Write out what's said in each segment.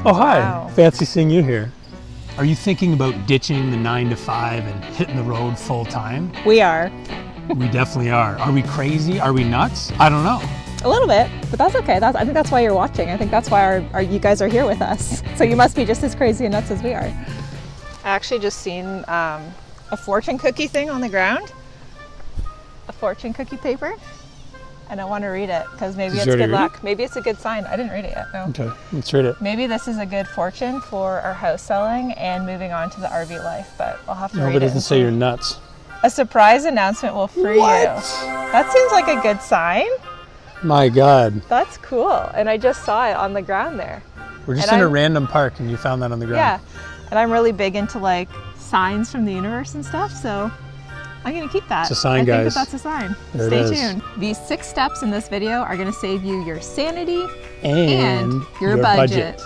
Oh, hi. Wow. Fancy seeing you here. Are you thinking about ditching the 9 to 5 and hitting the road full time? We are. We definitely are. Are we crazy? Are we nuts? I don't know. A little bit, but that's okay. I think that's why you're watching. I think that's why you guys are here with us. So you must be just as crazy and nuts as we are. I actually just seen a fortune cookie thing on the ground. A fortune cookie paper. And I want to read it because maybe it's good luck. Maybe it's a good sign. I didn't read it yet, no. Okay, let's read it. Maybe this is a good fortune for our house selling and moving on to the RV life, but I'll have to read it. No, but it doesn't say you're nuts. A surprise announcement will free you. That seems like a good sign. My God. That's cool. And I just saw it on the ground there. We're just in a random park and you found that on the ground. Yeah. And I'm really big into like signs from the universe and stuff, so I'm going to keep that. It's a sign, guys. I think that's a sign. Stay tuned. These 6 steps in this video are going to save you your sanity and your budget.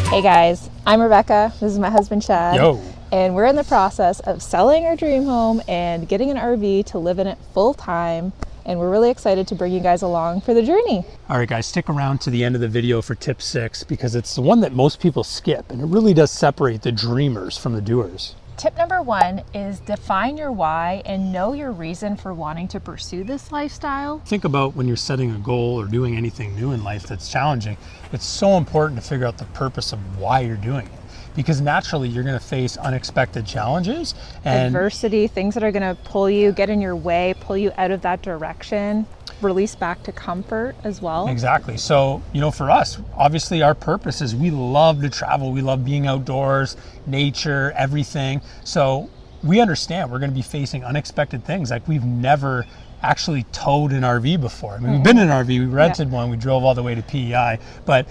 Hey guys, I'm Rebecca. This is my husband Chad. Yo. And we're in the process of selling our dream home and getting an RV to live in it full time. And we're really excited to bring you guys along for the journey. All right, guys, stick around to the end of the video for tip 6 because it's the one that most people skip and it really does separate the dreamers from the doers. Tip number 1 is define your why and know your reason for wanting to pursue this lifestyle. Think about when you're setting a goal or doing anything new in life that's challenging. It's so important to figure out the purpose of why you're doing it. Because naturally you're going to face unexpected challenges and adversity, things that are going to pull you, get in your way, pull you out of that direction, release back to comfort as well. Exactly. So, you know, for us, obviously our purpose is we love to travel. We love being outdoors, nature, everything. So we understand we're going to be facing unexpected things. Like we've never actually towed an RV before. I mean, we've been in an RV, we rented one, we drove all the way to PEI, but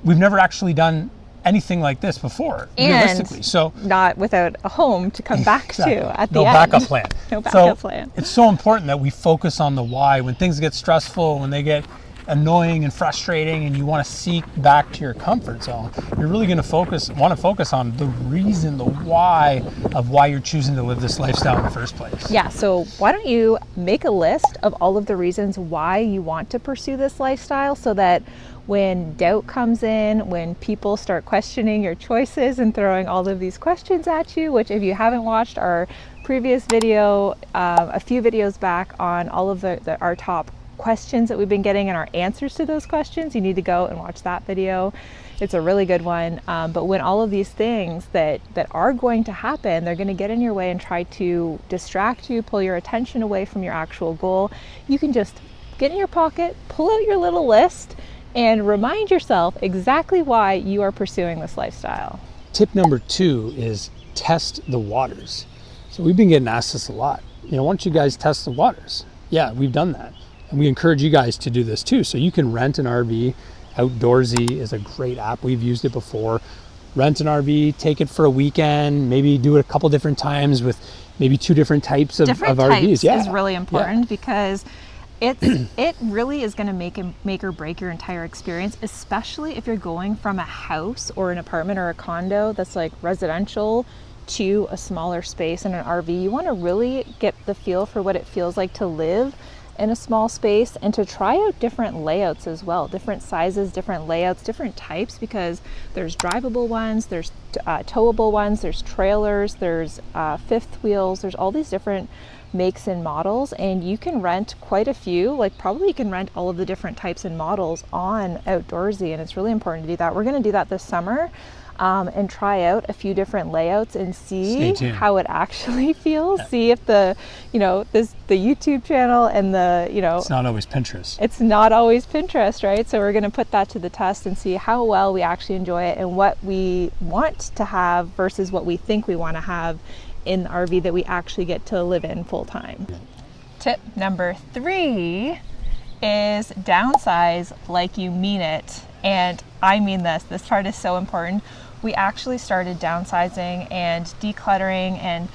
we've never actually done anything like this before, realistically. So not without a home to come back to at the end. No backup plan. No backup plan. It's so important that we focus on the why. When things get stressful, when they get annoying and frustrating and you want to seek back to your comfort zone, you're really going to want to focus on the reason, the why of why you're choosing to live this lifestyle in the first place. Yeah, so why don't you make a list of all of the reasons why you want to pursue this lifestyle so that when doubt comes in, when people start questioning your choices and throwing all of these questions at you, which if you haven't watched our previous video, a few videos back on all of our top questions that we've been getting and our answers to those questions, you need to go and watch that video. It's a really good one. But when all of these things that are going to happen, they're going to get in your way and try to distract you, pull your attention away from your actual goal, you can just get in your pocket, pull out your little list, and remind yourself exactly why you are pursuing this lifestyle. Tip number 2 is test the waters. So we've been getting asked this a lot. You know, why don't you guys test the waters? Yeah, we've done that. And we encourage you guys to do this too. So you can rent an RV. Outdoorsy is a great app. We've used it before. Rent an RV, take it for a weekend, maybe do it a couple different times with maybe 2 different types of RVs. Yeah, is really important because it really is going to make or break your entire experience, especially if you're going from a house or an apartment or a condo that's like residential to a smaller space in an RV. You want to really get the feel for what it feels like to live in a small space and to try out different layouts as well, different sizes, different layouts, different types, because there's drivable ones, there's towable ones, there's trailers, there's fifth wheels, there's all these different makes and models, and you can rent quite a few. Like probably you can rent all of the different types and models on Outdoorsy, and it's really important to do that. We're going to do that this summer and try out a few different layouts and see how it actually feels. See if the YouTube channel and it's not always Pinterest. It's not always Pinterest, right? So we're going to put that to the test and see how well we actually enjoy it and what we want to have versus what we think we want to have in the RV that we actually get to live in full time. Tip number 3 is downsize like you mean it. And I mean this part is so important. We actually started downsizing and decluttering, and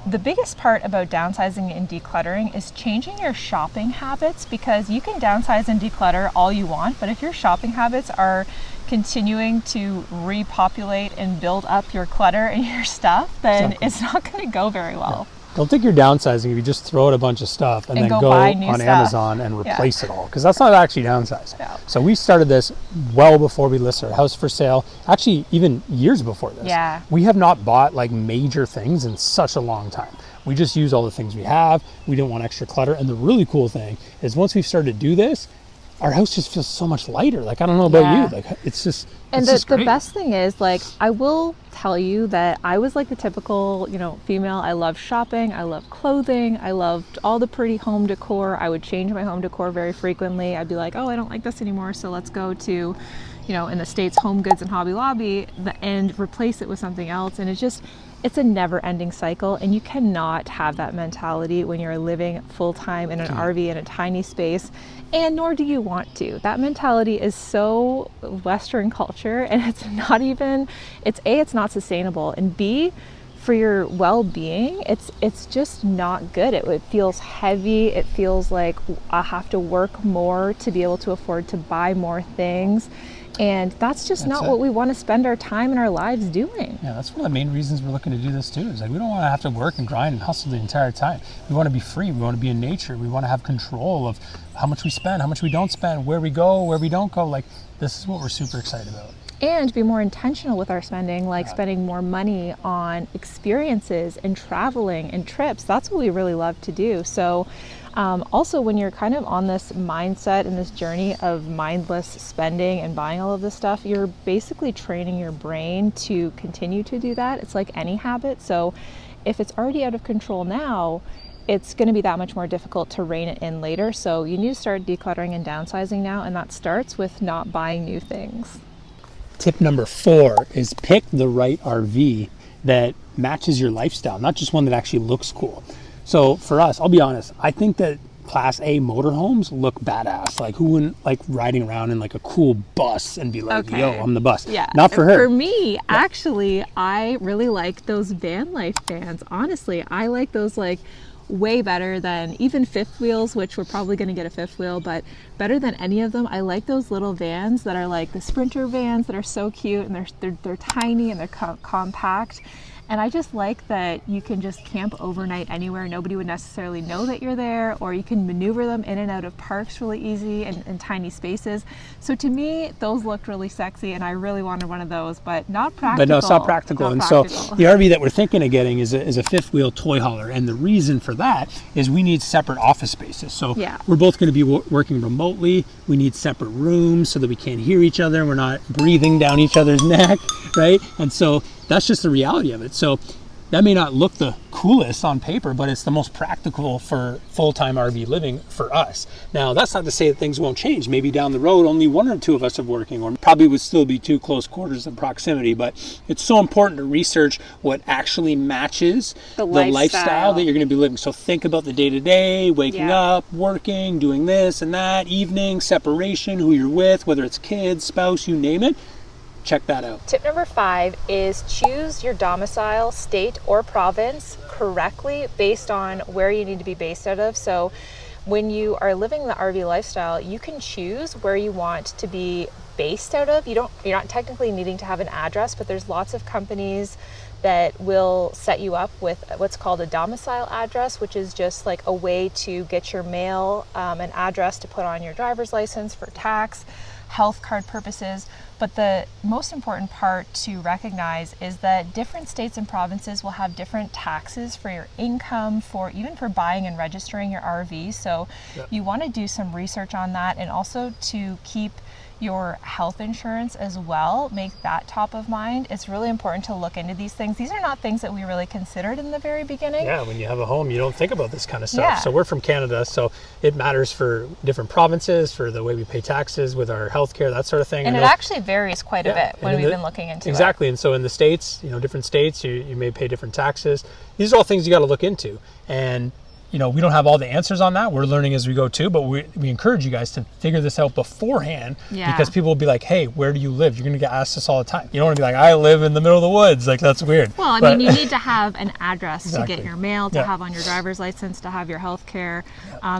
the biggest part about downsizing and decluttering is changing your shopping habits, because you can downsize and declutter all you want, but if your shopping habits are continuing to repopulate and build up your clutter and your stuff, then it's not going to go very well. don't think you're downsizing if you just throw out a bunch of stuff and then go go buy on new stuff. Amazon and replace it all, because that's not actually downsizing. No. So we started this well before we listed our house for sale, actually even years before this. Yeah. We have not bought like major things in such a long time. We just use all the things we have. We didn't want extra clutter. And the really cool thing is once we've started to do this, our house just feels so much lighter. Like, I don't know about you, like it's just, and it's the best thing is, like, I will tell you that I was like the typical, you know, female. I love shopping. I love clothing. I loved all the pretty home decor. I would change my home decor very frequently. I'd be like, oh, I don't like this anymore, so let's go to, you know, in the States, Home Goods and Hobby Lobby, and replace it with something else. And it's a never-ending cycle, and you cannot have that mentality when you're living full-time in an RV in a tiny space, and nor do you want to. That mentality is so Western culture, and it's not even, it's not sustainable, and B, for your well-being, it's just not good. It feels heavy. It feels like I have to work more to be able to afford to buy more things. And that's just not what we want to spend our time and our lives doing. Yeah, that's one of the main reasons we're looking to do this too. Is like we don't want to have to work and grind and hustle the entire time. We want to be free. We want to be in nature. We want to have control of how much we spend, how much we don't spend, where we go, where we don't go. Like, this is what we're super excited about. And be more intentional with our spending, like spending more money on experiences and traveling and trips. That's what we really love to do. So also, when you're kind of on this mindset and this journey of mindless spending and buying all of this stuff, you're basically training your brain to continue to do that. It's like any habit. So if it's already out of control now, it's going to be that much more difficult to rein it in later. So you need to start decluttering and downsizing now, and that starts with not buying new things. Tip number 4 is pick the right RV that matches your lifestyle, not just one that actually looks cool. So for us, I'll be honest, I think that Class A motorhomes look badass. Like, who wouldn't like riding around in like a cool bus and be like, yo, I'm the bus. Yeah. Not for her. For me, actually, I really like those van life vans. Honestly, I like those like way better than even fifth wheels, which we're probably going to get a fifth wheel, but better than any of them. I like those little vans that are like the Sprinter vans that are so cute, and they're tiny and they're compact. And I just like that you can just camp overnight anywhere. Nobody would necessarily know that you're there, or you can maneuver them in and out of parks really easy in tiny spaces. So to me, those looked really sexy, and I really wanted one of those, but not practical. But no, it's not practical. So the RV that we're thinking of getting is a fifth wheel toy hauler. And the reason for that is we need separate office spaces. So we're both going to be working remotely. We need separate rooms so that we can't hear each other and we're not breathing down each other's neck, right? And so that's just the reality of it. So that may not look the coolest on paper, but it's the most practical for full-time RV living for us. Now, that's not to say that things won't change. Maybe down the road, only one or two of us are working, or probably would still be too close quarters in proximity. But it's so important to research what actually matches the lifestyle that you're going to be living. So think about the day-to-day, waking up, working, doing this and that, evening, separation, who you're with, whether it's kids, spouse, you name it. Check that out. Tip number 5 is choose your domicile, state, or province correctly based on where you need to be based out of. So when you are living the RV lifestyle, you can choose where you want to be based out of. You're not technically needing to have an address, but there's lots of companies that will set you up with what's called a domicile address, which is just like a way to get your mail, an address to put on your driver's license for tax, health card purposes. But the most important part to recognize is that different states and provinces will have different taxes for your income, even for buying and registering your RV. So you want to do some research on that, and also to keep your health insurance as well, make that top of mind. It's really important to look into these things. These are not things that we really considered in the very beginning. Yeah, when you have a home, you don't think about this kind of stuff. So we're from Canada, so it matters for different provinces, for the way we pay taxes with our healthcare, that sort of thing. And it actually varies quite a bit when we've been looking into it. Exactly, and so in the States, different states, you may pay different taxes. These are all things you got to look into. And we don't have all the answers on that. We're learning as we go too, but we encourage you guys to figure this out beforehand, because people will be like, hey, where do you live? You're going to get asked this all the time. You don't want to be like, I live in the middle of the woods. Like, that's weird. Well, I mean, you need to have an address to get your mail, to have on your driver's license, to have your health care.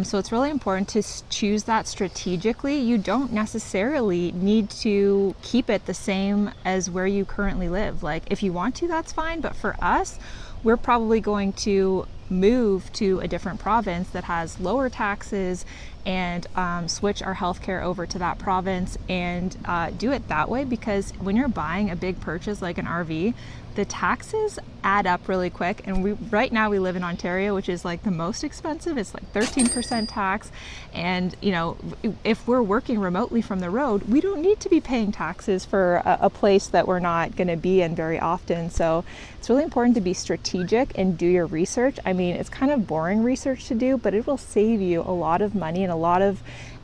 So it's really important to choose that strategically. You don't necessarily need to keep it the same as where you currently live. Like, if you want to, that's fine. But for us, we're probably going to move to a different province that has lower taxes and switch our healthcare over to that province and do it that way. Because when you're buying a big purchase like an RV, the taxes add up really quick. And right now we live in Ontario, which is like the most expensive. It's like 13% tax. And you know, if we're working remotely from the road, we don't need to be paying taxes for a place that we're not going to be in very often. So it's really important to be strategic and do your research. I mean, it's kind of boring research to do, but it will save you a lot of money and a lot of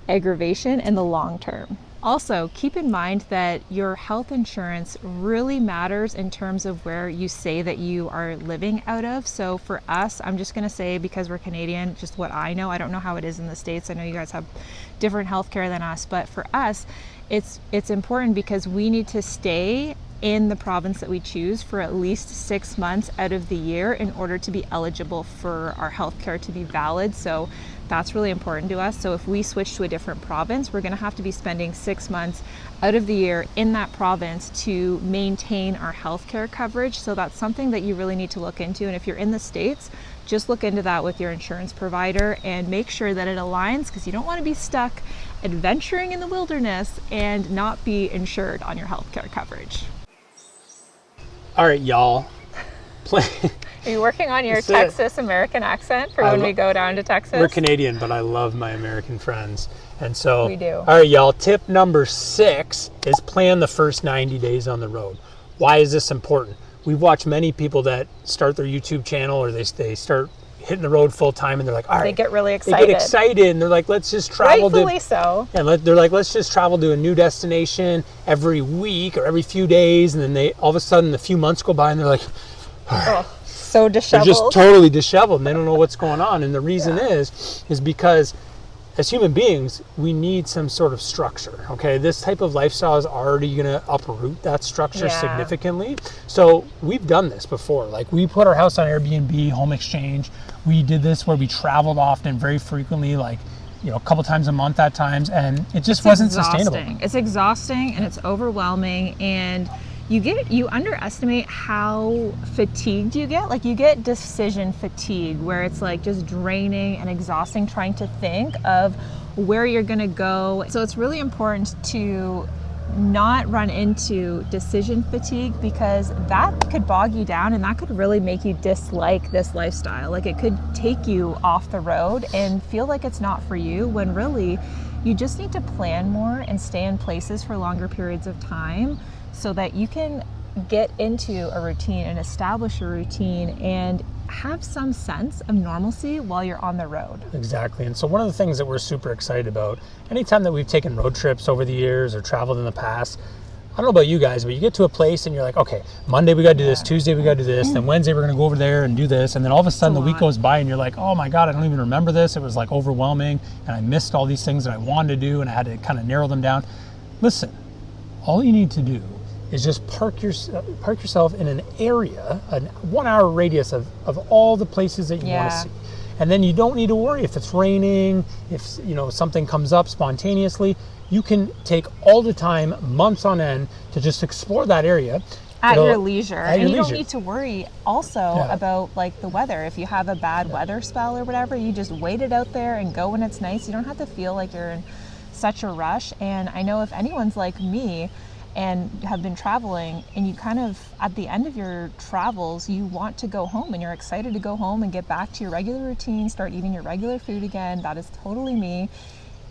aggravation in the long term. Also, keep in mind that your health insurance really matters in terms of where you say that you are living out of. So for us, I'm just going to say, because we're Canadian, just what I know. I don't know how it is in the States. I know you guys have different healthcare than us, but for us, it's important because we need to stay in the province that we choose for at least 6 months out of the year in order to be eligible for our healthcare to be valid. So that's really important to us. So if we switch to a different province, we're going to have to be spending 6 months out of the year in that province to maintain our healthcare coverage. So that's something that you really need to look into. And if you're in the States, just look into that with your insurance provider and make sure that it aligns, because you don't want to be stuck adventuring in the wilderness and not be insured on your healthcare coverage. All right, y'all. Are you working on your Texas American accent for when we go down to Texas? We're Canadian, but I love my American friends. And so, we do. All right, y'all. Tip number 6 is plan the first 90 days on the road. Why is this important? We've watched many people that start their YouTube channel, or they start hitting the road full time, and they're like, all right. They get really excited. They get excited, and they're like, let's just travel. Rightfully so. And they're like, let's just travel to a new destination every week or every few days. And then they, all of a sudden, a few months go by, and they're like, so disheveled. They're just totally disheveled, and they don't know what's going on. And the reason is because as human beings, we need some sort of structure, okay? This type of lifestyle is already gonna uproot that structure significantly. So we've done this before. Like, we put our house on Airbnb, home exchange. We did this where we traveled often, very frequently, like, you know, a couple times a month at times, and it just wasn't sustainable. It's exhausting and it's overwhelming, and you underestimate how fatigued you get. Like, you get decision fatigue, where it's like just draining and exhausting trying to think of where you're gonna go. So it's really important to not run into decision fatigue, because that could bog you down and that could really make you dislike this lifestyle. Like, it could take you off the road and feel like it's not for you, when really you just need to plan more and stay in places for longer periods of time, so that you can get into a routine and establish a routine and have some sense of normalcy while you're on the road. Exactly. And so one of the things that we're super excited about, anytime that we've taken road trips over the years or traveled in the past, I don't know about you guys, but you get to a place and you're like, okay, Monday we got to do this, Tuesday we got to do this, then Wednesday we're going to go over there and do this. And then all of a sudden the week goes by and you're like, oh my God, I don't even remember this. It was like overwhelming, and I missed all these things that I wanted to do, and I had to kind of narrow them down. Listen, all you need to do is just park yourself in an area, a 1 hour radius of all the places that you want to see. And then you don't need to worry if it's raining, if something comes up spontaneously. You can take all the time, months on end, to just explore that area. At your leisure. And you don't need to worry also about like the weather. If you have a bad weather spell or whatever, you just wait it out there and go when it's nice. You don't have to feel like you're in such a rush. And I know if anyone's like me and have been traveling, and you kind of, at the end of your travels, you want to go home and you're excited to go home and get back to your regular routine, start eating your regular food again. That is totally me.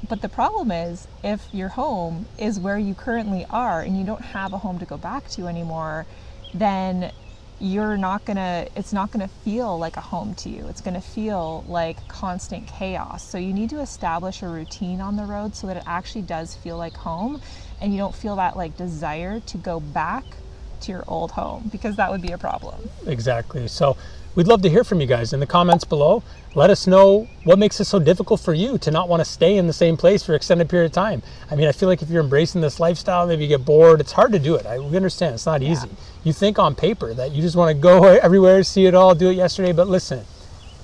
But the problem is, if your home is where you currently are and you don't have a home to go back to anymore, then it's not gonna feel like a home to you. It's gonna feel like constant chaos. So you need to establish a routine on the road so that it actually does feel like home, and you don't feel that like desire to go back to your old home, because that would be a problem. Exactly. So we'd love to hear from you guys in the comments below. Let us know what makes it so difficult for you to not want to stay in the same place for an extended period of time. I mean, I feel like if you're embracing this lifestyle, maybe you get bored. It's hard to do it. We understand it's not easy. You think on paper that you just want to go everywhere, see it all, do it yesterday. But listen,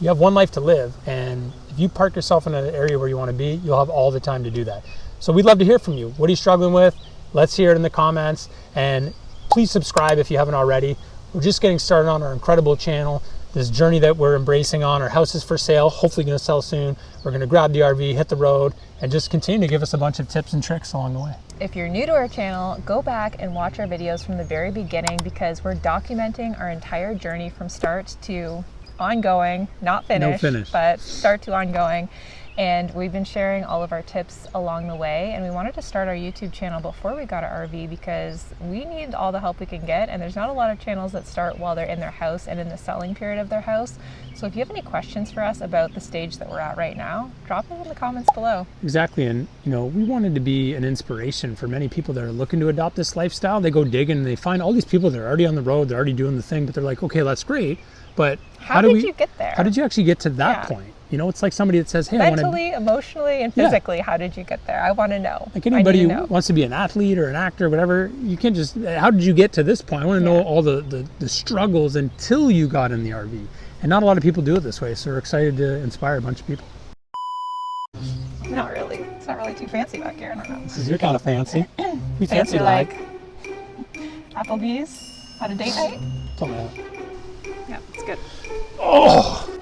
you have one life to live. And if you park yourself in an area where you want to be, you'll have all the time to do that. So we'd love to hear from you. What are you struggling with? Let's hear it in the comments. And please subscribe if you haven't already. We're just getting started on our incredible channel. this journey that we're embracing on. Our house is for sale, hopefully going to sell soon. We're going to grab the RV, hit the road, and just continue to give us a bunch of tips and tricks along the way. If you're new to our channel, go back and watch our videos from the very beginning, because we're documenting our entire journey from start to ongoing, not finished, but start to ongoing. And we've been sharing all of our tips along the way, and we wanted to start our YouTube channel before we got our RV because we need all the help we can get, and there's not a lot of channels that start while they're in their house and in the selling period of their house. So if you have any questions for us about the stage that we're at right now, drop them in the comments below. Exactly. And we wanted to be an inspiration for many people that are looking to adopt this lifestyle. They go digging and they find all these people that are already on the road, they're already doing the thing, but they're like, okay, that's great, but how did you get there? How did you actually get to that point? It's like somebody that says, hey, mentally, emotionally, and physically, how did you get there? I want to know. Like anybody who wants to be an athlete or an actor, whatever, you can't just, how did you get to this point? I want to know all the struggles until you got in the RV. And not a lot of people do it this way, so we're excited to inspire a bunch of people. Not really. It's not really too fancy back here. I don't know. This is your kind of fancy. We fancy like Applebee's at a date night? Something like that. Yeah, it's good. Oh!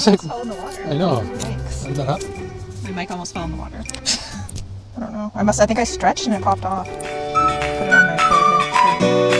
Almost fell in the water. I know. Yikes. Is that up? My mic almost fell in the water. I don't know. I think I stretched and it popped off. Put it on my forehead.